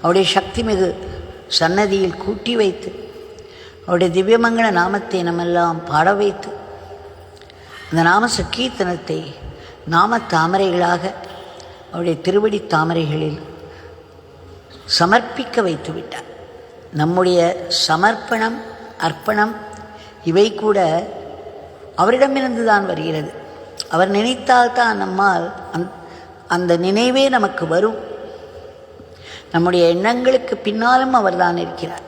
அவருடைய சக்தி மிகு சன்னதியில் கூட்டி வைத்து அவருடைய திவ்யமங்கள நாமத்தை நம்மெல்லாம் பாட வைத்து அந்த நாம சக்கீர்த்தனத்தை நாம தாமரைகளாக அவருடைய திருவடி தாமரைகளில் சமர்ப்பிக்க வைத்து விட்டார். நம்முடைய சமர்ப்பணம், அர்ப்பணம் இவை கூட அவரிடமிருந்து தான் வருகிறது. அவர் நினைத்தால்தான் நம்மால் அந்த நினைவே நமக்கு வரும். நம்முடைய எண்ணங்களுக்கு பின்னாலும் அவர்தான் இருக்கிறார்.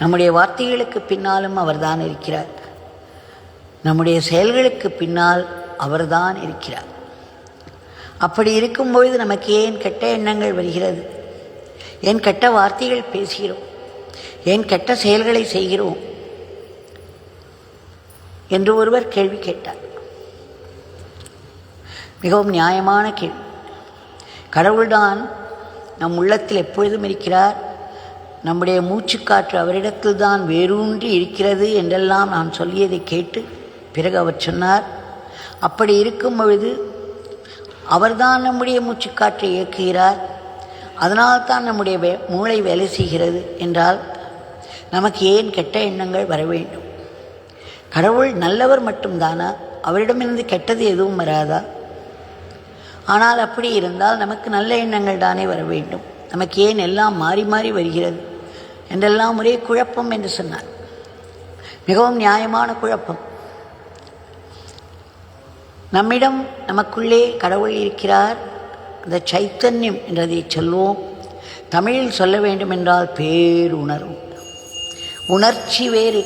நம்முடைய வார்த்தைகளுக்கு பின்னாலும் அவர்தான் இருக்கிறார். நம்முடைய செயல்களுக்கு பின்னால் அவர்தான் இருக்கிறார். அப்படி இருக்கும்பொழுது நமக்கு ஏன் கெட்ட எண்ணங்கள் வருகிறது? ஏன் கெட்ட வார்த்தைகள் பேசுகிறோம்? ஏன் கெட்ட செயல்களை செய்கிறோம் என்று ஒருவர் கேள்வி கேட்டார். மிகவும் நியாயமான கேள்வி. கடவுள்தான் நம் உள்ளத்தில் எப்பொழுதும் இருக்கிறார். நம்முடைய மூச்சுக்காற்று அவரிடத்தில் தான் வேரூன்றி இருக்கிறது என்றெல்லாம் நான் சொல்லியதை கேட்டு பிறகு அவர் சொன்னார், அப்படி இருக்கும் பொழுது அவர்தான் நம்முடைய மூச்சுக்காற்றை இயக்குகிறார், அதனால்தான் நம்முடைய மூளை வேலை செய்கிறது என்றால் நமக்கு ஏன் கெட்ட எண்ணங்கள் வர வேண்டும்? கடவுள் நல்லவர் மட்டும்தானா? அவரிடமிருந்து கெட்டது எதுவும் வராதா? ஆனால் அப்படி இருந்தால் நமக்கு நல்ல எண்ணங்கள் தானே வர வேண்டும். நமக்கு ஏன் எல்லாம் மாறி மாறி வருகிறது என்றெல்லாம் ஒரே குழப்பம் என்று சொன்னார். மிகவும் நியாயமான குழப்பம். நம்மிடம் நமக்குள்ளே கடவுள் இருக்கிறார். அந்த சைத்தன்யம் என்றதை சொல்வோம். தமிழில் சொல்ல வேண்டும் என்றால் பேருணர்வு. உணர்ச்சி வேறு.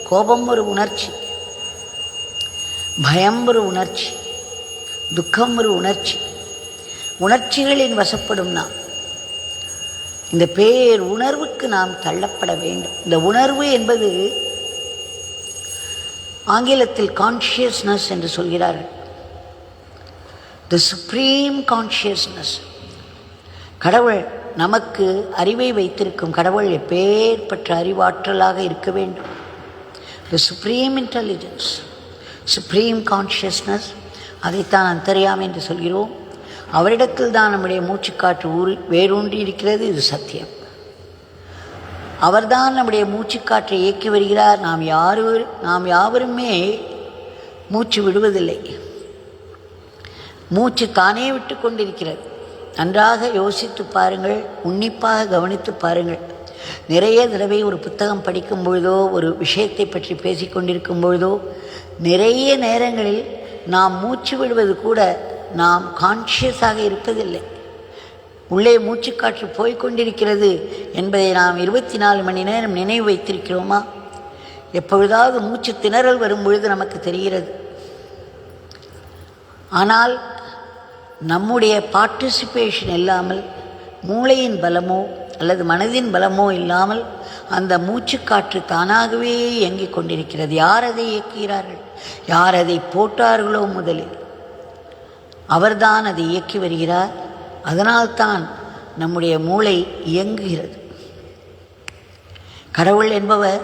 கோபம் ஒரு உணர்ச்சி, பயம் ஒரு உணர்ச்சி, துக்கம் ஒரு உணர்ச்சி. உணர்ச்சிகளின் வசப்படும் நாம். இந்த பேருணர்வுக்கு நாம் தள்ளப்பட வேண்டும். இந்த உணர்வு என்பது ஆங்கிலத்தில் கான்ஷியஸ்னஸ் என்று சொல்கிறார்கள். The supreme consciousness. கடவுள் நமக்கு அறிவை வைத்திருக்கும் கடவுள் எப்பேற்பட்ட அறிவாற்றலாக இருக்க வேண்டும். The supreme intelligence, supreme consciousness, அதைத்தான் அந்தர்யாமி என்று சொல்கிறோம். அவரிடத்தில் தான் நம்முடைய மூச்சுக்காற்று வேரூன்றி இருக்கிறது. இது சத்தியம். அவர்தான் நம்முடைய மூச்சுக்காற்றை இயக்கி வருகிறார். நாம் யாவருமே மூச்சு விடுவதில்லை. மூச்சு தானே விட்டு கொண்டிருக்கிறது. நன்றாக யோசித்து பாருங்கள், உன்னிப்பாக கவனித்து பாருங்கள். நிறைய தடவை ஒரு புத்தகம் படிக்கும் பொழுதோ, ஒரு விஷயத்தை பற்றி பேசிக்கொண்டிருக்கும் பொழுதோ, நிறைய நேரங்களில் நாம் மூச்சு விடுவது கூட நாம் கான்ஷியஸாக இருப்பதில்லை. உள்ளே மூச்சுக்காற்று போய்கொண்டிருக்கிறது என்பதை நாம் 24 மணி நேரம் நினைவு வைத்திருக்கிறோமா? எப்பொழுதாவது மூச்சு திணறல் வரும் பொழுது நமக்கு தெரிகிறது. ஆனால் நம்முடைய பார்ட்டிசிபேஷன் இல்லாமல், மூளையின் பலமோ அல்லது மனதின் பலமோ இல்லாமல் அந்த மூச்சுக்காற்று தானாகவே இயங்கிக் கொண்டிருக்கிறது. யார் அதை இயக்குகிறார்கள்? யார் அதை போட்டார்களோ முதலில் அவர்தான் அதை இயக்கி வருகிறார். அதனால்தான் நம்முடைய மூளை இயங்குகிறது. கடவுள் என்பவர்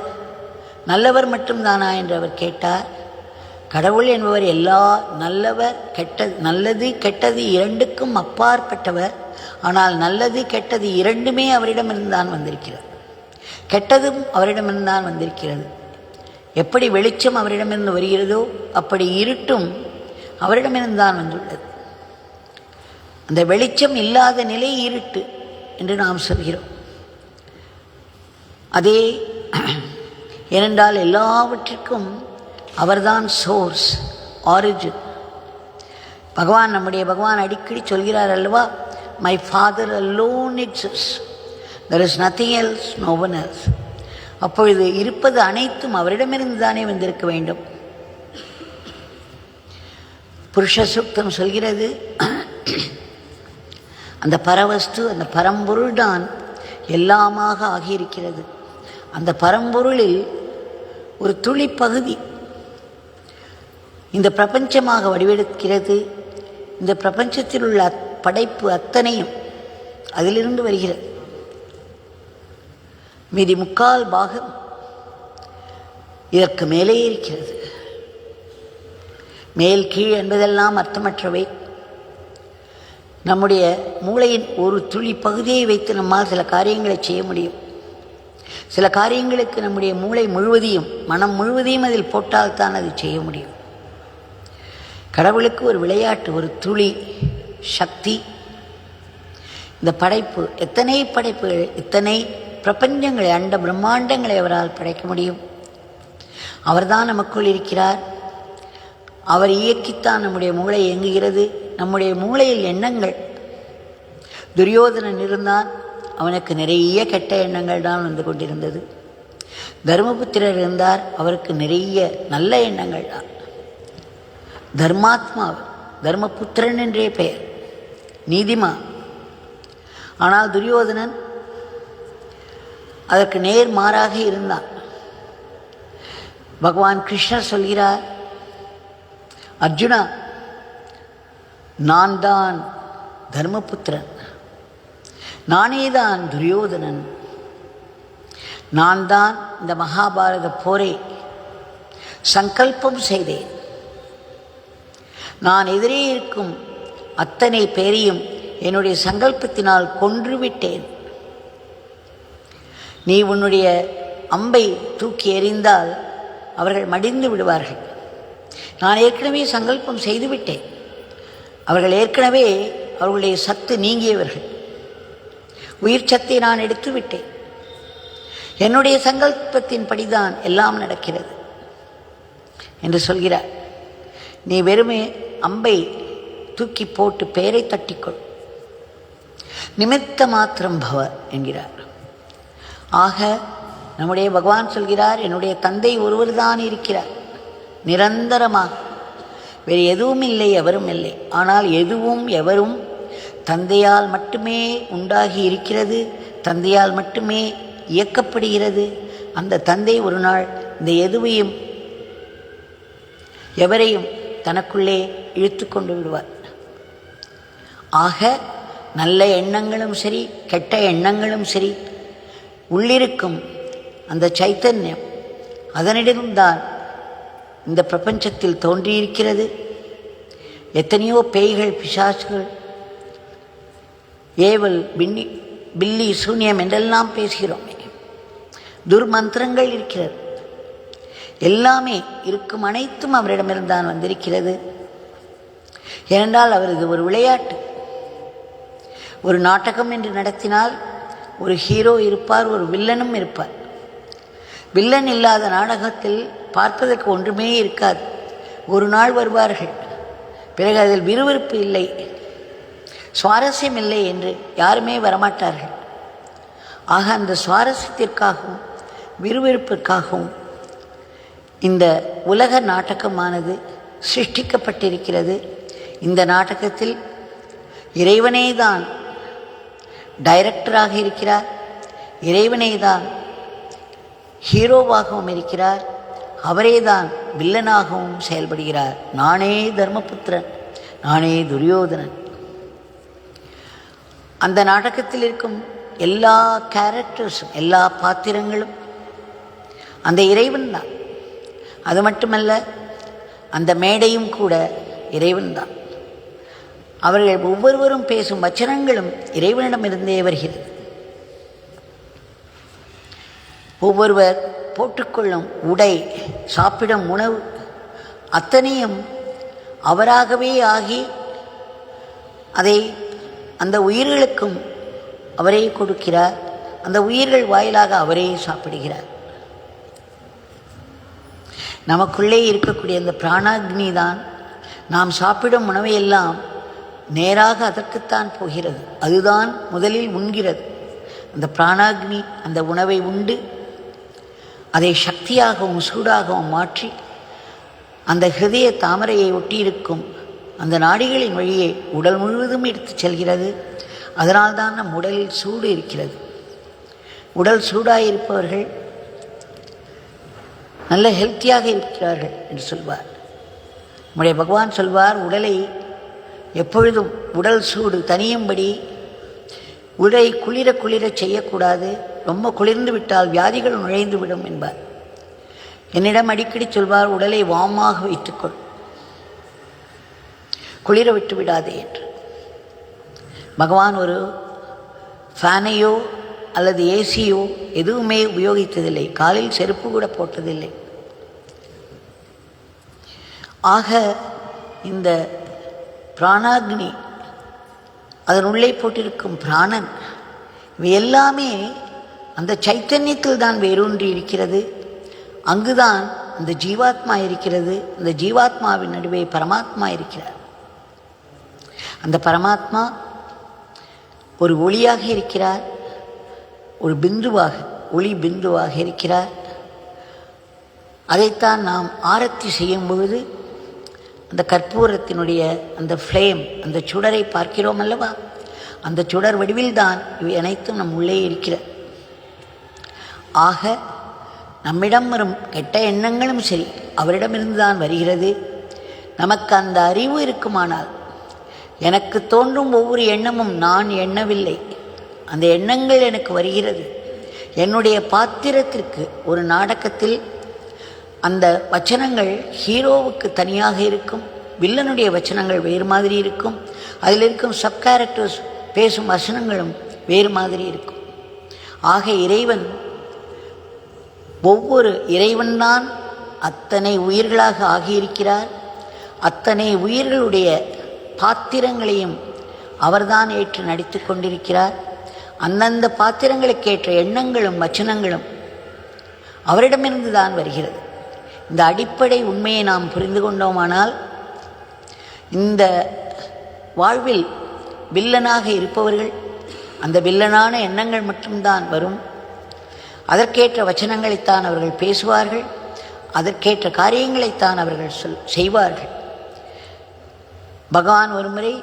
நல்லவர் மட்டும்தானா என்று அவர் கேட்டார். கடவுள் என்பவர் எல்லா நல்லவர் நல்லது கெட்டது இரண்டுக்கும் அப்பாற்பட்டவர். ஆனால் நல்லது கெட்டது இரண்டுமே அவரிடமிருந்து தான் வந்திருக்கிறது. கெட்டதும் அவரிடமிருந்து தான் வந்திருக்கிறது. எப்படி வெளிச்சம் அவரிடமிருந்து வருகிறதோ அப்படி இருட்டும் அவரிடமிருந்து தான் வந்துள்ளது. அந்த வெளிச்சம் இல்லாத நிலை இருட்டு என்று நாம் சொல்கிறோம். அதே ஏனென்றால் எல்லாவற்றிற்கும் அவர்தான் சோர்ஸ், ஆரிஜின். நம்முடைய பகவான் அடிக்கடி சொல்கிறார் அல்லவா, my father alone exists, there is nothing else, no one else. அப்பொழுது இருப்பது அனைத்தும் அவரிடமிருந்து தானே வந்திருக்க வேண்டும். புருஷ சூக்தம் சொல்கிறது, அந்த பரவஸ்து, அந்த பரம்பொருள் தான் எல்லாமாக ஆகியிருக்கிறது. அந்த பரம்பொருளில் ஒரு துளி பகுதி இந்த பிரபஞ்சமாக வடிவெடுக்கிறது. இந்த பிரபஞ்சத்தில் உள்ள படைப்பு அத்தனையும் அதிலிருந்து வருகிறது. மீதி 3/4 பாகம் இதற்கு மேலே இருக்கிறது. மேல் கீழ் என்பதெல்லாம் அர்த்தமற்றவை. நம்முடைய மூளையின் ஒரு துளி பகுதியை வைத்து நம்மால் சில காரியங்களை செய்ய முடியும். சில காரியங்களுக்கு நம்முடைய மூளை முழுவதையும், மனம் முழுவதையும் அதில் போட்டால்தான் அது செய்ய முடியும். கடவுளுக்கு ஒரு விளையாட்டு, ஒரு துளி சக்தி. இந்த படைப்பு, எத்தனை படைப்புகள், இத்தனை பிரபஞ்சங்களை, அண்ட பிரம்மாண்டங்களை அவரால் படைக்க முடியும். அவர்தான் நமக்குள் இருக்கிறார். அவர் இயக்கித்தான் நம்முடைய மூளை இயங்குகிறது. நம்முடைய மூளையில் எண்ணங்கள், துரியோதனன் இருந்தான், அவனுக்கு நிறைய கெட்ட எண்ணங்கள் தான் வந்து கொண்டிருந்தது. தர்மபுத்திரர் இருந்தார், அவருக்கு நிறைய நல்ல எண்ணங்கள் தான். தர்மாத்மா, தர்மபுத்திரன் என்றே பெயர், நீதிமான். ஆனால் துரியோதனன் அதற்கு நேர்மாறாக இருந்தான். பகவான் கிருஷ்ணர் சொல்கிறார், அர்ஜுனா, நான் தான் தர்மபுத்திரன், நானேதான் துரியோதனன், நான் தான் இந்த மகாபாரத போரை சங்கல்பம் செய்தேன். நான் எதிரே இருக்கும் அத்தனை பேரையும் என்னுடைய சங்கல்பத்தினால் கொன்றுவிட்டேன். நீ உன்னுடைய அம்பை தூக்கி எறிந்தால் அவர்கள் மடிந்து விடுவார்கள். நான் ஏற்கனவே சங்கல்பம் செய்துவிட்டேன். அவர்கள் ஏற்கனவே அவர்களுடைய சத்து நீங்கியவர்கள். உயிர் சத்தை நான் எடுத்து விட்டேன். என்னுடைய சங்கல்பத்தின் படிதான் எல்லாம் நடக்கிறது என்று சொல்கிறார். நீ வெறுமே அம்பை தூக்கி போட்டு பெயரை தட்டிக்கொள், நிமித்த மாத்திரம் பவ என்கிறார். ஆக நம்முடைய பகவான் சொல்கிறார், என்னுடைய தந்தை ஒருவர் தான் இருக்கிறார் நிரந்தரமாக, வேறு எதுவும் இல்லை, எவரும் இல்லை. ஆனால் எதுவும் எவரும் தந்தையால் மட்டுமே உண்டாகி இருக்கிறது, தந்தையால் மட்டுமே இயக்கப்படுகிறது. அந்த தந்தை ஒரு நாள் இந்த எதுவையும் எவரையும் தனக்குள்ளே இழுத்து கொண்டு விடுவார். ஆக நல்ல எண்ணங்களும் சரி, கெட்ட எண்ணங்களும் சரி, உள்ளிருக்கும் அந்த சைத்தன்யம், அதனிடம்தான் இந்த பிரபஞ்சத்தில் தோன்றியிருக்கிறது. எத்தனையோ பேய்கள், பிசாசுகள், ஏவல், பில்லி, சூன்யம் என்றெல்லாம் பேசுகிறோம். துர்மந்திரங்கள் இருக்கிறது. எல்லாமே இருக்கும், அனைத்தும் அவரிடமிருந்தான் வந்திருக்கிறது. ஏனென்றால் அவரது ஒரு விளையாட்டு. ஒரு நாடகம் என்று நடத்தினால் ஒரு ஹீரோ இருப்பார், ஒரு வில்லனும் இருப்பார். வில்லன் இல்லாத நாடகத்தில் பார்ப்பதற்கு ஒன்றுமே இருக்காது. ஒரு நாள் வருவார்கள், பிறகு அதில் விறுவிறுப்பு இல்லை, சுவாரஸ்யம் இல்லை என்று யாருமே வரமாட்டார்கள். ஆக அந்த சுவாரஸ்யத்திற்காகவும் விறுவிறுப்பிற்காகவும் இந்த உலக நாடகமானது சிருஷ்டிக்கப்பட்டிருக்கிறது. இந்த நாடகத்தில் இறைவனே தான் டைரக்டராக இருக்கிறார், இறைவனே தான் ஹீரோவாகவும் இருக்கிறார், அவரே தான் வில்லனாகவும் செயல்படுகிறார். நானே தர்மபுத்திரன், நானே துரியோதனன். அந்த நாடகத்தில் இருக்கும் எல்லா கேரக்டர்ஸும், எல்லா பாத்திரங்களும் அந்த இறைவன் தான். அது மட்டுமல்ல, அந்த மேடையும் கூட இறைவன் தான். அவர்கள் ஒவ்வொருவரும் பேசும் வச்சனங்களும் இறைவனிடமிருந்தே வருகிறது. ஒவ்வொருவர் போட்டுக்கொள்ளும் உடை, சாப்பிடும் உணவு, அத்தனையும் அவராகவே ஆகி அதை அந்த உயிர்களுக்கும் அவரே கொடுக்கிறார். அந்த உயிர்கள் வாயிலாக அவரே சாப்பிடுகிறார். நமக்குள்ளே இருக்கக்கூடிய அந்த பிராணாக்னி தான் நாம் சாப்பிடும் உணவையெல்லாம் நேராக அதற்குத்தான் போகிறது. அதுதான் முதலில் உண்கிறது. அந்த பிராணாக்னி அந்த உணவை உண்டு அதை சக்தியாகவும் சூடாகவும் மாற்றி அந்த ஹிருதய தாமரையை ஒட்டியிருக்கும் அந்த நாடிகளின் வழியே உடல் முழுவதும் எடுத்துச் செல்கிறது. அதனால்தான் நம் உடலில் சூடு இருக்கிறது. உடல் சூடாயிருப்பவர்கள் நல்ல ஹெல்த்தியாக இருக்கிறார்கள் என்று சொல்வார். நம்முடைய பகவான் சொல்வார், உடலை எப்பொழுதும் உடல் சூடு தனியும்படி உடலை குளிர குளிர செய்யக்கூடாது. ரொம்ப குளிர்ந்து விட்டால் வியாதிகள் நுழைந்து விடும் என்பார். என்னிடம் அடிக்கடி சொல்வார், உடலை வாமாக வைத்துக்கொள், குளிர விட்டு விடாதே என்று. பகவான் ஒரு ஃபேனையோ அல்லது ஏசியோ எதுவுமே உபயோகித்ததில்லை, காலில் செருப்பு கூட போட்டதில்லை. ஆக இந்த பிராணாக்னி, அதனுள்ளே போட்டிருக்கும் பிராணன், இவை எல்லாமே அந்த சைத்தன்யத்தில் தான் வேரூன்றி இருக்கிறது. அங்குதான் இந்த ஜீவாத்மா இருக்கிறது. இந்த ஜீவாத்மாவின் நடுவே பரமாத்மா இருக்கிறார். அந்த பரமாத்மா ஒரு ஒளியாக இருக்கிறார், ஒரு பிந்துவாக, ஒளி பிந்துவாக இருக்கிறார். அதைத்தான் நாம் ஆரத்தி செய்யும் பொழுது அந்த கற்பூரத்தினுடைய அந்த ஃப்ளேம், அந்த சுடரை பார்க்கிறோம் அல்லவா? அந்த சுடர் வடிவில்தான் இவை அனைத்தும் நம் உள்ளே இருக்கிறது. ஆக நம்மிடம் வரும் கெட்ட எண்ணங்களும் சரி அவரிடமிருந்து தான் வருகிறது. நமக்கு அந்த அறிவு இருக்குமானால், எனக்கு தோன்றும் ஒவ்வொரு எண்ணமும் நான் எண்ணவில்லை, அந்த எண்ணங்கள் எனக்கு வருகிறது. என்னுடைய பாத்திரத்திற்கு ஒரு நாடகத்தில் அந்த வச்சனங்கள் ஹீரோவுக்கு தனியாக இருக்கும், வில்லனுடைய வச்சனங்கள் வேறு மாதிரி இருக்கும், அதில் இருக்கும் சப் கேரக்டர்ஸ் பேசும் வசனங்களும் வேறு மாதிரி இருக்கும். ஆக இறைவன், ஒவ்வொரு இறைவன்தான் அத்தனை உயிர்களாக ஆகியிருக்கிறார். அத்தனை உயிர்களுடைய பாத்திரங்களையும் அவர்தான் ஏற்று நடித்து கொண்டிருக்கிறார். அந்தந்த பாத்திரங்களுக்கேற்ற எண்ணங்களும் வச்சனங்களும் அவரிடமிருந்து தான் வருகிறது. இந்த அடிப்படை உண்மையை நாம் புரிந்து கொண்டோமானால், இந்த வாழ்வில் வில்லனாக இருப்பவர்கள் அந்த வில்லனான எண்ணங்கள் மட்டும்தான் வரும். அதற்கேற்ற வச்சனங்களைத்தான் அவர்கள் பேசுவார்கள், அதற்கேற்ற காரியங்களைத்தான் அவர்கள் செய்வார்கள். பகவான் ஒருமுறை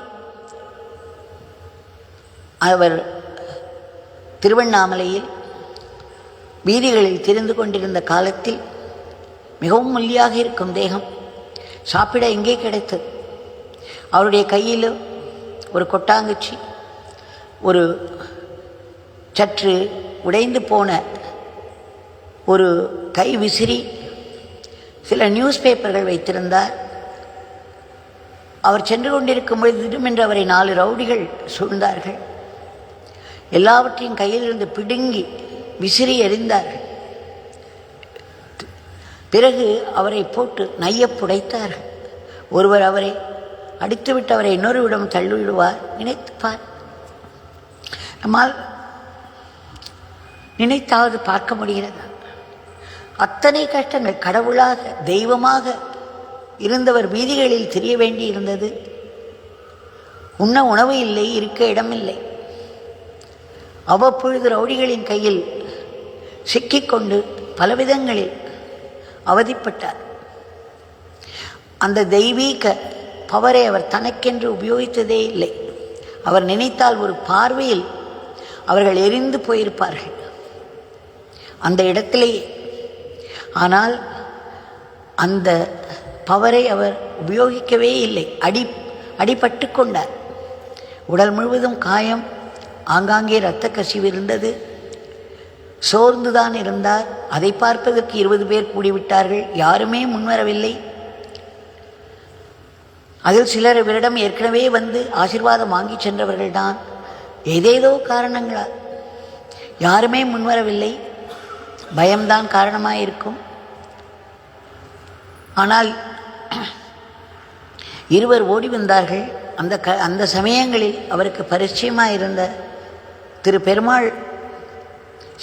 அவர் திருவண்ணாமலையில் வீதிகளில் திரிந்து கொண்டிருந்த காலத்தில் மிகவும் ஒல்லியாக இருக்கும் தேகம், சாப்பிட எங்கே கிடைத்தது? அவருடைய கையில் ஒரு கொட்டாங்குச்சி, ஒரு சற்று உடைந்து போன ஒரு கை விசிறி, சில நியூஸ் பேப்பர்கள் வைத்திருந்தார். அவர் சென்று கொண்டிருக்கும் பொழுது திடீரென்று அவரை 4 ரவுடிகள் சூழ்ந்தார்கள். எல்லாவற்றையும் கையிலிருந்து பிடுங்கி விசிறி எறிந்தார்கள். பிறகு அவரை போட்டு நைய புடைத்தார்கள். ஒருவர் அவரை அடித்துவிட்டு அவரை இன்னொருவிடம் தள்ளிவிடுவார். நினைத்துப்பார், நம்மால் நினைத்தாவது பார்க்க முடிகிறது. அத்தனை கஷ்டங்கள். கடவுளாக தெய்வமாக இருந்தவர் வீதிகளில் திரிய வேண்டி இருந்தது. உண்ண உணவு இல்லை, இருக்க இடமில்லை. அவ்வப்பொழுது ரவுடிகளின் கையில் சிக்கிக்கொண்டு பலவிதங்களில் அவதிப்பட்டார். அந்த தெய்வீக பவரை அவர் தனக்கென்று உபயோகித்ததே இல்லை. அவர் நினைத்தால் ஒரு பார்வையில் அவர்கள் எரிந்து போயிருப்பார்கள் அந்த இடத்திலேயே. ஆனால் அந்த பவரை அவர் உபயோகிக்கவே இல்லை. அடிபட்டு கொண்டார். உடல் முழுவதும் காயம், ஆங்காங்கே இரத்த கசிவு இருந்தது. சோர்ந்துதான் இருந்தார். அதை பார்ப்பதற்கு 20 பேர் கூடிவிட்டார்கள். யாருமே முன்வரவில்லை. அதில் சிலர் இவரிடம் ஏற்கனவே வந்து ஆசீர்வாதம் வாங்கி சென்றவர்கள்தான். ஏதேதோ காரணங்களால் யாருமே முன்வரவில்லை. பயம்தான் காரணமாயிருக்கும். ஆனால் 2 ஓடி வந்தார்கள். அந்த சமயங்களில் அவருக்கு பரிச்சயமாக இருந்த திரு பெருமாள்,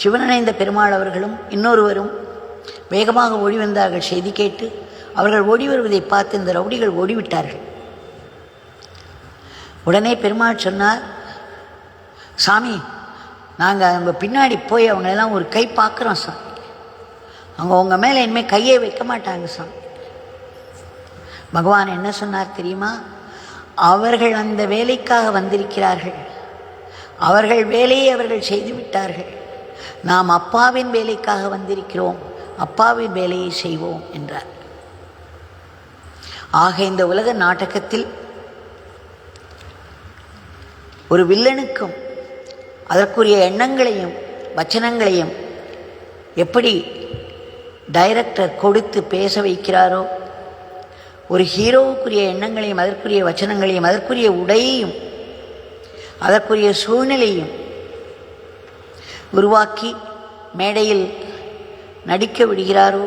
சிவனணைந்த பெருமாள் அவர்களும் இன்னொருவரும் வேகமாக ஓடி வந்தார்கள். செய்தி கேட்டு அவர்கள் ஓடி வருவதை பார்த்து இந்த ரவுடிகள் ஓடிவிட்டார்கள். உடனே பெருமாள் சொன்னார், சாமி, நாங்கள் அவங்க பின்னாடி போய் அவங்களெல்லாம் ஒரு கை பார்க்குறோம் சாமி. அவங்க உங்கள் மேலே இனிமேல் கையே வைக்க மாட்டாங்க சாமி. பகவான் என்ன சொன்னார் தெரியுமா? அவர்கள் அந்த வேலைக்காக வந்திருக்கிறார்கள். அவர்கள் வேலையை அவர்கள் செய்து விட்டார்கள். நாம் அப்பாவின் வேலைக்காக வந்திருக்கிறோம். அப்பாவின் வேலையை செய்வோம் என்றார். ஆக இந்த உலக நாடகத்தில் ஒரு வில்லனுக்கும் அதற்குரிய எண்ணங்களையும் வச்சனங்களையும் எப்படி டைரக்டர் கொடுத்து பேச வைக்கிறாரோ, ஒரு ஹீரோவுக்குரிய எண்ணங்களையும் அதற்குரிய வச்சனங்களையும் அதற்குரிய உடையையும் அதற்குரிய சூழ்நிலையும் உருவாக்கி மேடையில் நடிக்க விடுகிறாரோ,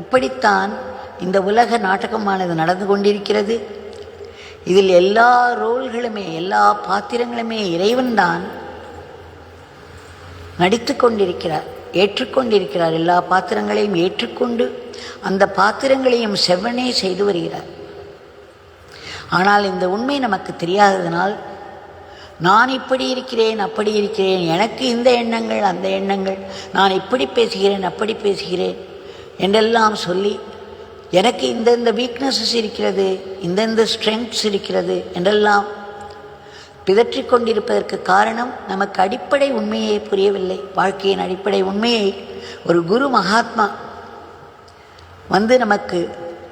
இப்படித்தான் இந்த உலக நாடகமானது நடந்து கொண்டிருக்கிறது. இதில் எல்லா ரோல்களுமே, எல்லா பாத்திரங்களுமே இறைவன்தான் நடித்து கொண்டிருக்கிறார், ஏற்றுக்கொண்டிருக்கிறார். எல்லா பாத்திரங்களையும் ஏற்றுக்கொண்டு அந்த பாத்திரங்களையும் செவ்வனே செய்து வருகிறார். ஆனால் இந்த உண்மை நமக்கு தெரியாததனால் நான் இப்படி இருக்கிறேன், அப்படி இருக்கிறேன், எனக்கு இந்த எண்ணங்கள், அந்த எண்ணங்கள், நான் இப்படி பேசுகிறேன், அப்படி பேசுகிறேன் என்றெல்லாம் சொல்லி எனக்கு இந்தந்த வீக்னஸஸ் இருக்கிறது, இந்தந்த ஸ்ட்ரெங்க்ஸ் இருக்கிறது என்றெல்லாம் பிதற்றிக் கொண்டிருப்பதற்கு காரணம் நமக்கு அடிப்படை உண்மையே புரியவில்லை. வாழ்க்கையின் அடிப்படை உண்மையை ஒரு குரு மகாத்மா வந்து நமக்கு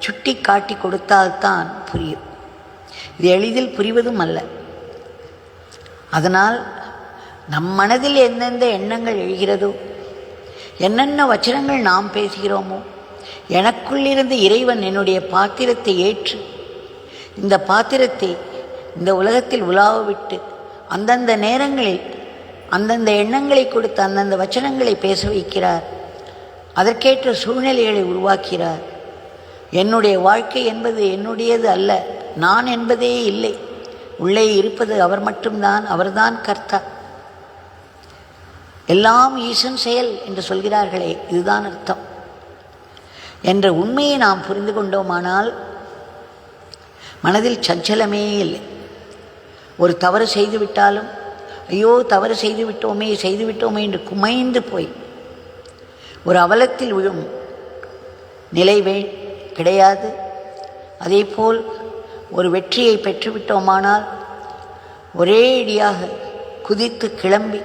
சுட்டி காட்டி கொடுத்தால்தான் புரியும். இது எளிதில் புரிவதும் அல்ல. அதனால் நம் மனதில் எந்தெந்த எண்ணங்கள் எழுகிறதோ, என்னென்ன வச்சனங்கள் நாம் பேசுகிறோமோ, எனக்குள்ளிருந்து இறைவன் என்னுடைய பாத்திரத்தை ஏற்று இந்த பாத்திரத்தை இந்த உலகத்தில் உலாவ விட்டு அந்தந்த நேரங்களில் அந்தந்த எண்ணங்களை கொடுத்து அந்தந்த வச்சனங்களை பேச வைக்கிறார். அதற்கேற்ற சூழ்நிலைகளை உருவாக்கிறார். என்னுடைய வாழ்க்கை என்பது என்னுடையது அல்ல, நான் என்பதே இல்லை. உள்ளே இருப்பது அவர் மட்டும்தான், அவர்தான் கர்த்தா. எல்லாம் ஈசன் செயல் என்று சொல்கிறார்களே, இதுதான் அர்த்தம் என்ற உண்மையை நாம் புரிந்து கொண்டோமானால் மனதில் சஞ்சலமே இல்லை. ஒரு தவறு செய்துவிட்டாலும் ஐயோ தவறு செய்துவிட்டோமே என்று குமைந்து போய் ஒரு அவலத்தில் விழும் நிலை கிடையாது. அதேபோல் ஒரு வெற்றியை பெற்றுவிட்டோமானால் ஒரே அடியாக குதித்து கிளம்பி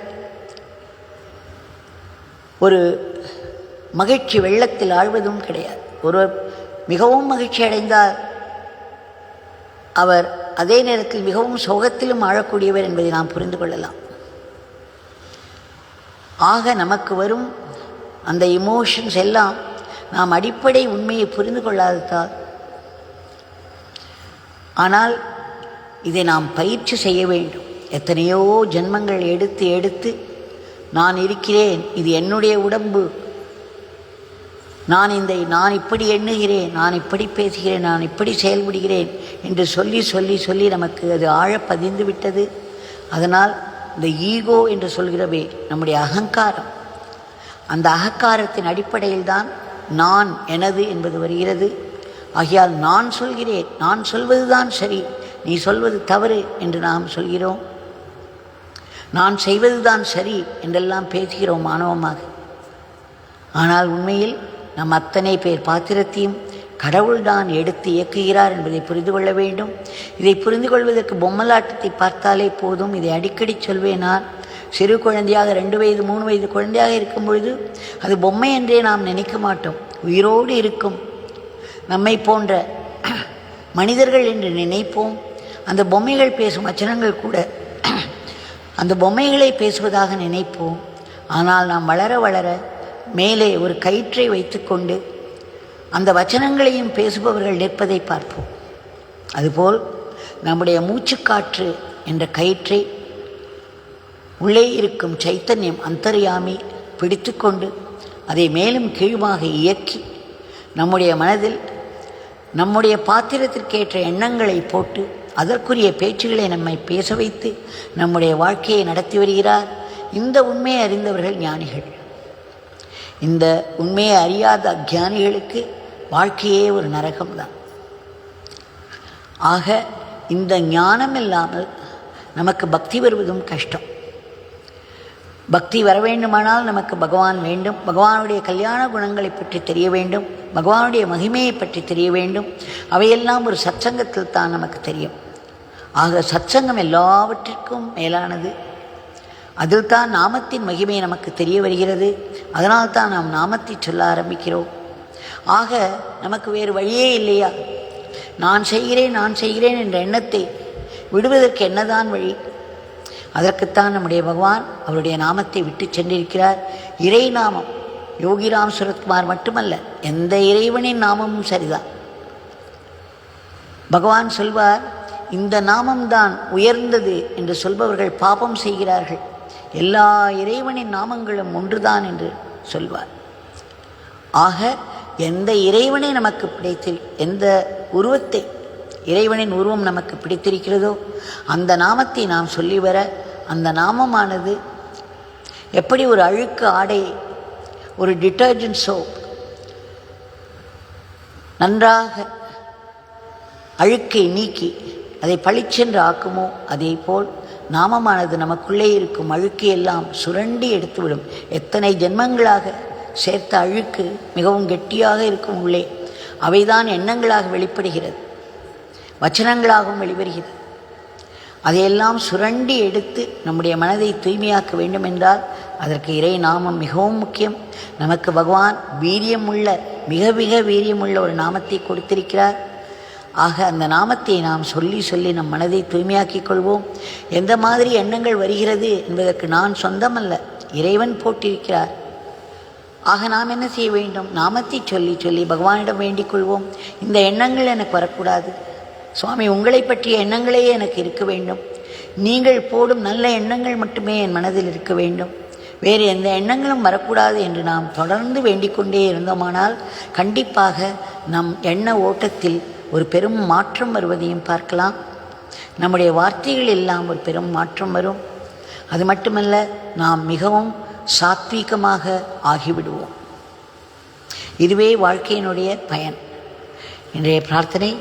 ஒரு மகிழ்ச்சி வெள்ளத்தில் ஆழ்வதும் கிடையாது. ஒருவர் மிகவும் மகிழ்ச்சி அடைந்தால் அவர் அதே நேரத்தில் மிகவும் சோகத்திலும் ஆழக்கூடியவர் என்பதை நாம் புரிந்து கொள்ளலாம். ஆக நமக்கு வரும் அந்த இமோஷன்ஸ் எல்லாம் நாம் அடிப்படை உண்மையை புரிந்து கொள்ளாததால். ஆனால் இதை நாம் பயிற்சி செய்ய வேண்டும். எத்தனையோ ஜென்மங்கள் எடுத்து எடுத்து நான் இருக்கிறேன், இது என்னுடைய உடம்பு, நான் இப்படி எண்ணுகிறேன், நான் இப்படி பேசுகிறேன், நான் இப்படி செயல்படுகிறேன் என்று சொல்லி சொல்லி சொல்லி நமக்கு அது ஆழ பதிந்து விட்டது. அதனால் இந்த ஈகோ என்று சொல்கிறவே நம்முடைய அகங்காரம், அந்த அகங்காரத்தின் அடிப்படையில் தான் நான் எனது என்பது வருகிறது. ஆகையால் நான் சொல்கிறேன், நான் சொல்வது தான் சரி, நீ சொல்வது தவறு என்று நாம் சொல்கிறோம். நான் செய்வது தான் சரி என்றெல்லாம் பேசுகிறோம் மாணவமாக. ஆனால் உண்மையில் நம் அத்தனை பேர் பாத்திரத்தையும் கடவுள்தான் எடுத்து இயக்குகிறார் என்பதை புரிந்து கொள்ள வேண்டும். இதை புரிந்து கொள்வதற்கு பொம்மலாட்டத்தை பார்த்தாலே போதும். இதை அடிக்கடி சொல்வேன். நான் சிறு குழந்தையாக 2 வயது 3 வயது குழந்தையாக இருக்கும் பொழுது அது பொம்மை என்றே நாம் நினைக்க மாட்டோம். உயிரோடு இருக்கும் நம்மை போன்ற மனிதர்கள் என்று நினைப்போம். அந்த பொம்மைகள் பேசும் வச்சனங்கள் கூட அந்த பொம்மைகளை பேசுவதாக நினைப்போம். ஆனால் நாம் வளர வளர மேலே ஒரு கயிற்றை வைத்துக்கொண்டு அந்த வச்சனங்களையும் பேசுபவர்கள் நிற்பதை பார்ப்போம். அதுபோல் நம்முடைய மூச்சுக்காற்று என்ற கயிற்றை உள்ளே இருக்கும் சைத்தன்யம் அந்தர்யாமி பிடித்து கொண்டு அதை மேலும் கீழுமாக இயக்கி நம்முடைய மனதில் நம்முடைய பாத்திரத்திற்கேற்ற எண்ணங்களை போட்டு அதற்குரிய பேச்சுகளை நம்மை பேச வைத்து நம்முடைய வாழ்க்கையை நடத்தி வருகிறார். இந்த உண்மையை அறிந்தவர்கள் ஞானிகள். இந்த உண்மையை அறியாத அஞ்ஞானிகளுக்கு வாழ்க்கையே ஒரு நரகம்தான். ஆக இந்த ஞானம் இல்லாமல் நமக்கு பக்தி வருவதும் கஷ்டம். பக்தி வர வேண்டுமானால் நமக்கு பகவான் வேண்டும். பகவானுடைய கல்யாண குணங்களை பற்றி தெரிய வேண்டும். பகவானுடைய மகிமையை பற்றி தெரிய வேண்டும். அவையெல்லாம் ஒரு சத்சங்கத்தில் தான் நமக்கு தெரியும். ஆக சத்சங்கம் எல்லாவற்றிற்கும் மேலானது. அதில் தான் நாமத்தின் மகிமை நமக்கு தெரிய வருகிறது. அதனால்தான் நாம் நாமத்தை சொல்ல ஆரம்பிக்கிறோம். ஆக நமக்கு வேறு வழியே இல்லையா? நான் செய்கிறேன் என்ற எண்ணத்தை விடுவதற்கு என்னதான் வழி? அதற்குத்தான் நம்முடைய பகவான் அவருடைய நாமத்தை விட்டு சென்றிருக்கிறார். இறை நாமம் யோகிராம் சுரத்குமார் மட்டுமல்ல, எந்த இறைவனின் நாமமும் சரிதான். பகவான் சொல்வார், இந்த நாமம்தான் உயர்ந்தது என்று சொல்பவர்கள் பாபம் செய்கிறார்கள். எல்லா இறைவனின் நாமங்களும் ஒன்றுதான் என்று சொல்வார். ஆக எந்த இறைவனை நமக்கு எந்த உருவத்தை இறைவனின் உருவம் நமக்கு பிடித்திருக்கிறதோ அந்த நாமத்தை நாம் சொல்லி வர, அந்த நாமமானது எப்படி ஒரு அழுக்கு ஆடை, ஒரு டிட்டர்ஜென்ட் சோப் நன்றாக அழுக்கை நீக்கி அதை பளிச்சென்று ஆக்குமோ, அதே போல் நாமமானது நமக்குள்ளே இருக்கும் அழுக்கை எல்லாம் சுரண்டி எடுத்துவிடும். எத்தனை ஜென்மங்களாக சேர்த்த அழுக்கு மிகவும் கெட்டியாக இருக்கும் உள்ளே, அவைதான் எண்ணங்களாக வெளிப்படுகிறது, வச்சனங்களாகவும் வெளிவருகிறது. அதையெல்லாம் சுரண்டி எடுத்து நம்முடைய மனதை தூய்மையாக்க வேண்டும் என்றால் அதற்கு இறை நாமம் மிகவும் முக்கியம். நமக்கு பகவான் வீரியமுள்ள, மிக மிக வீரியமுள்ள ஒரு நாமத்தை கொடுத்திருக்கிறார். ஆக அந்த நாமத்தை நாம் சொல்லி சொல்லி நம் மனதை தூய்மையாக்கிக் கொள்வோம். எந்த மாதிரி எண்ணங்கள் வருகிறது என்பதற்கு நான் சொந்தமல்ல, இறைவன் போட்டிருக்கிறார். ஆக நாம் என்ன செய்ய வேண்டும்? நாமத்தை சொல்லி சொல்லி பகவானிடம் வேண்டிக் கொள்வோம். இந்த எண்ணங்கள் எனக்கு வரக்கூடாது சுவாமி, உங்களை பற்றிய எண்ணங்களே எனக்கு இருக்க வேண்டும், நீங்கள் போடும் நல்ல எண்ணங்கள் மட்டுமே என் மனதில் இருக்க வேண்டும், வேறு எந்த எண்ணங்களும் வரக்கூடாது என்று நாம் தொடர்ந்து வேண்டிக் கொண்டே இருந்தோமானால் கண்டிப்பாக நம் எண்ண ஓட்டத்தில் ஒரு பெரும் மாற்றம் வருவதையும் பார்க்கலாம். நம்முடைய வார்த்தைகள் எல்லாம் ஒரு பெரும் மாற்றம் வரும். அது மட்டுமல்ல, நாம் மிகவும் சாத்வீகமாக ஆகிவிடுவோம். இதுவே வாழ்க்கையினுடைய பயன். இன்றைய பிரார்த்தனை,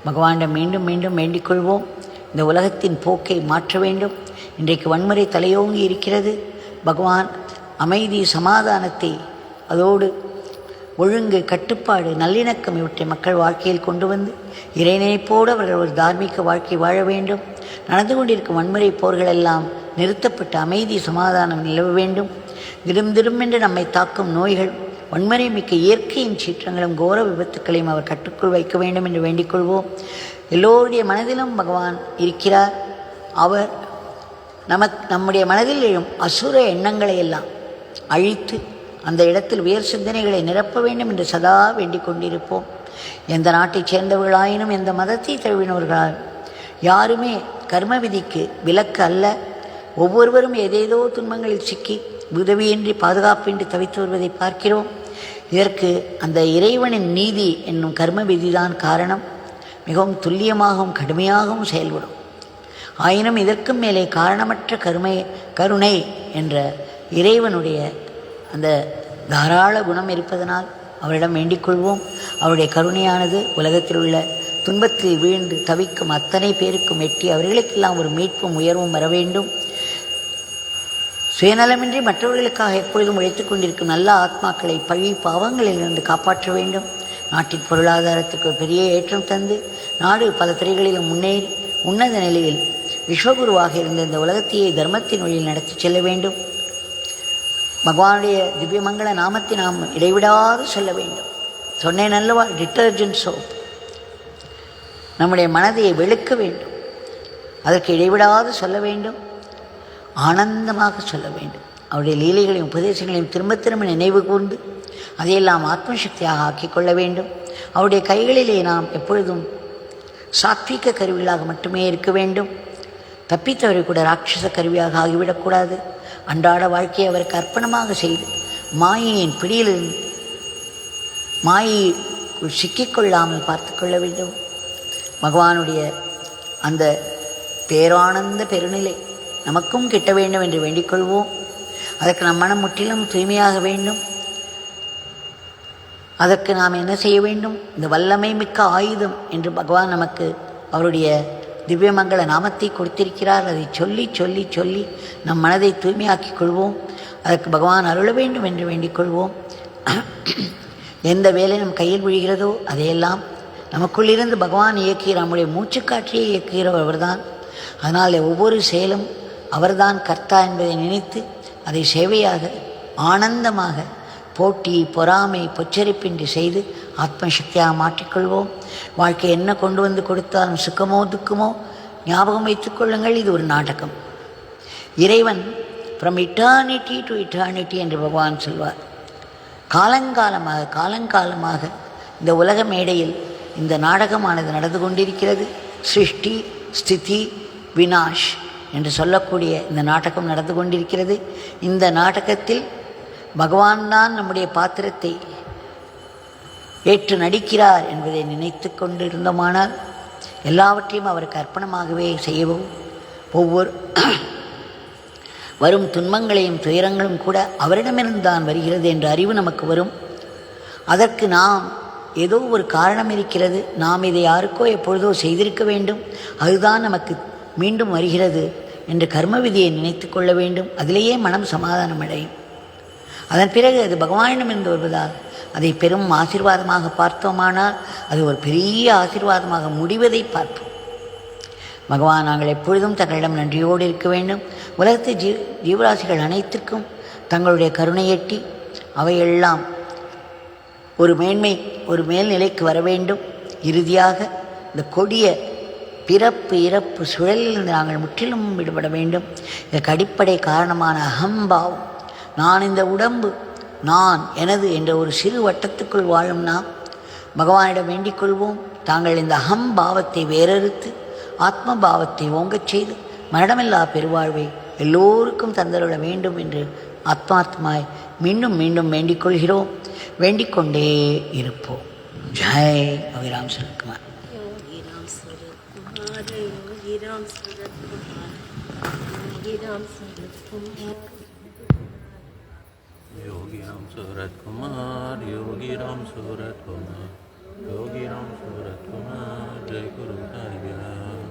பகவானிடம் மீண்டும் மீண்டும் வேண்டிக் கொள்வோம். இந்த உலகத்தின் போக்கை மாற்ற வேண்டும். இன்றைக்கு வன்முறை தலையோங்கி இருக்கிறது. பகவான் அமைதி, சமாதானத்தை, அதோடு ஒழுங்கு, கட்டுப்பாடு, நல்லிணக்கம் இவற்றை மக்கள் வாழ்க்கையில் கொண்டு வந்து இறைநினைப்போடு அவர்கள் ஒரு தார்மீக வாழ்க்கை வாழ வேண்டும். நடந்து கொண்டிருக்கும் வன்முறை போர்கள் எல்லாம் நிறுத்தப்பட்டு அமைதி, சமாதானம் நிலவ வேண்டும். திடுமென்று நம்மை தாக்கும் நோய்கள், வன்முறை மிக்க இயற்கையின் சீற்றங்களும் கோர விபத்துக்களையும் அவர் கட்டுக்குள் வைக்க வேண்டும் என்று வேண்டிக் கொள்வோம். எல்லோருடைய மனதிலும் பகவான் இருக்கிறார். அவர் நம்முடைய மனதில் எழும் அசுர எண்ணங்களை எல்லாம் அழித்து அந்த இடத்தில் உயர் சிந்தனைகளை நிரப்ப வேண்டும் என்று சதா வேண்டிக் கொண்டிருப்போம். எந்த நாட்டைச் சேர்ந்தவர்களாயினும், எந்த மதத்தை தழுவினவர்களால் யாருமே கர்ம விதிக்கு விலக்கு அல்ல. ஒவ்வொருவரும் ஏதேதோ துன்பங்களில் சிக்கி உதவியின்றி, பாதுகாப்பின்றி தவித்து வருவதை பார்க்கிறோம். இதற்கு அந்த இறைவனின் நீதி என்னும் கர்ம விதிதான் காரணம். மிகவும் துல்லியமாகவும் கடுமையாகவும் செயல்படும். ஆயினும் இதற்கும் மேலே காரணமற்ற கருணை என்ற இறைவனுடைய அந்த தாராள குணம் இருப்பதனால் அவரிடம் வேண்டிக் கொள்வோம். அவருடைய கருணையானது உலகத்தில் உள்ள துன்பத்தில் வீழ்ந்து தவிக்கும் அத்தனை பேருக்கும் எட்டி அவர்களுக்கெல்லாம் ஒரு மீட்பும் உயர்வும் வர வேண்டும். சுயநலமின்றி மற்றவர்களுக்காக எப்பொழுதும் உழைத்துக் கொண்டிருக்கும் நல்ல ஆத்மாக்களை பழி பாவங்களிலிருந்து காப்பாற்ற வேண்டும். நாட்டின் பொருளாதாரத்துக்கு ஒரு பெரிய ஏற்றம் தந்து நாடு பல துறைகளிலும் முன்னேறி உன்னத நிலையில் விஸ்வகுருவாக இருந்த இந்த உலகத்தையே தர்மத்தின் வழியில் நடத்தி செல்ல வேண்டும். பகவானுடைய திவ்யமங்கள நாமத்தை நாம் இடைவிடாது சொல்ல வேண்டும். சொன்னேன் அல்லவா, டிட்டர்ஜென்ட் சோப். நம்முடைய மனதை வெளுக்க வேண்டும். அதற்கு இடைவிடாது சொல்ல வேண்டும், ஆனந்தமாக சொல்ல வேண்டும். அவருடைய லீலைகளையும் உபதேசங்களையும் திரும்ப திரும்ப நினைவு கூர்ந்து அதையெல்லாம் ஆத்மசக்தியாக ஆக்கிக்கொள்ள வேண்டும். அவருடைய கைகளிலே நாம் எப்பொழுதும் சாத்வீக கருவிகளாக மட்டுமே இருக்க வேண்டும். தப்பித்தவரை கூட ராட்சச கருவியாக ஆகிவிடக்கூடாது. அன்றாட வாழ்க்கையை அவருக்கு அர்ப்பணமாக செய்து மாயையின் பிடியிலிருந்து மாயை சிக்கிக்கொள்ளாமல் பார்த்து கொள்ள வேண்டும். பகவானுடைய அந்த பேரானந்த பெருநிலை நமக்கும் கிட்ட வேண்டும் என்று வேண்டிக் கொள்வோம். அதற்கு நம் மனம் முற்றிலும் தூய்மையாக வேண்டும். அதற்கு நாம் என்ன செய்ய வேண்டும்? இந்த வல்லமை மிக்க ஆயுதம் என்று பகவான் நமக்கு அவருடைய திவ்யமங்கள நாமத்தை கொடுத்திருக்கிறார். அதை சொல்லி சொல்லி சொல்லி நம் மனதை தூய்மையாக்கிக் கொள்வோம். அதற்கு பகவான் அருள வேண்டும் என்று வேண்டிக் கொள்வோம். எந்த வேலை நம் கையில் விழுகிறதோ அதையெல்லாம் நமக்குள்ளிருந்து பகவான் இயக்குகிற, நம்முடைய மூச்சுக்காற்றியை இயக்குகிறவர் அவர்தான். அதனால் ஒவ்வொரு செயலும் அவர்தான் கர்த்தா என்பதை நினைத்து அதை சேவையாக ஆனந்தமாக போட்டி, பொறாமை, பொச்சரிப்பின்றி செய்து ஆத்மசக்தியாக மாற்றிக்கொள்வோம். வாழ்க்கை என்ன கொண்டு வந்து கொடுத்தாலும் சுக்கமோ துக்கமோ ஞாபகம் வைத்துக் கொள்ளுங்கள், இது ஒரு நாடகம். இறைவன் ஃப்ரம் இட்டர்னிட்டி டு இட்டர்னிட்டி என்று பகவான் சொல்வார். காலங்காலமாக காலங்காலமாக இந்த உலக மேடையில் இந்த நாடகமானது நடந்து கொண்டிருக்கிறது. சிருஷ்டி, ஸ்திதி வினாஷ் என்று சொல்லக்கூடிய இந்த நாடகம் நடந்து கொண்டிருக்கிறது. இந்த நாடகத்தில் பகவான் தான் நம்முடைய பாத்திரத்தை ஏற்று நடிக்கிறார் என்பதை நினைத்து கொண்டிருந்தோமானால் எல்லாவற்றையும் அவருக்கு அர்ப்பணமாகவே செய்யவும், ஒவ்வொரு வரும் துன்பங்களையும் துயரங்களும் கூட அவரிடமிருந்து தான் வருகிறது என்ற அறிவு நமக்கு வரும். அதற்கு நாம் ஏதோ ஒரு காரணம் இருக்கிறது, நாம் இதை யாருக்கோ எப்பொழுதோ செய்திருக்க வேண்டும், அதுதான் நமக்கு மீண்டும் வருகிறது என்று கர்ம விதியை நினைத்து கொள்ள வேண்டும். அதிலேயே மனம் சமாதானம் அடையும். அதன் பிறகு அது பகவானிடமிருந்து வருவதால் அதை பெரும் ஆசீர்வாதமாக பார்த்தோமானால் அது ஒரு பெரிய ஆசீர்வாதமாக முடிவதை பார்ப்போம். பகவான் நாங்கள் எப்பொழுதும் தங்களிடம் நன்றியோடு இருக்க வேண்டும். உலகத்து ஜீவராசிகள் அனைத்திற்கும் தங்களுடைய கருணையெட்டி அவையெல்லாம் ஒரு மேல்நிலைக்கு வர வேண்டும். இறுதியாக இந்த கொடிய பிறப்பு இறப்பு சுழலிலிருந்து நாங்கள் முற்றிலும் விடுபட வேண்டும். இதற்கு அடிப்படை காரணமான அகம்பாவம், நான் இந்த உடம்பு, நான் எனது என்ற ஒரு சிறு வட்டத்துக்குள் வாழும் நாம் பகவானிடம் வேண்டிக் கொள்வோம். தாங்கள் இந்த அகம்பாவத்தை வேறறுத்து ஆத்மபாவத்தை ஓங்கச் செய்து மரணமில்லா பெருவாழ்வை எல்லோருக்கும் தந்தருள வேண்டும் என்று ஆத்மாத்மாய் மீண்டும் மீண்டும் வேண்டிக் கொள்கிறோம். வேண்டிக் கொண்டே இருப்போம். ஜெய் யோகிராம் சுரத்குமார். योगीराम सूरत कुमार, योगीराम सूरत कुमार, योगीराम सूरत कुमार, जय गुरु साईं।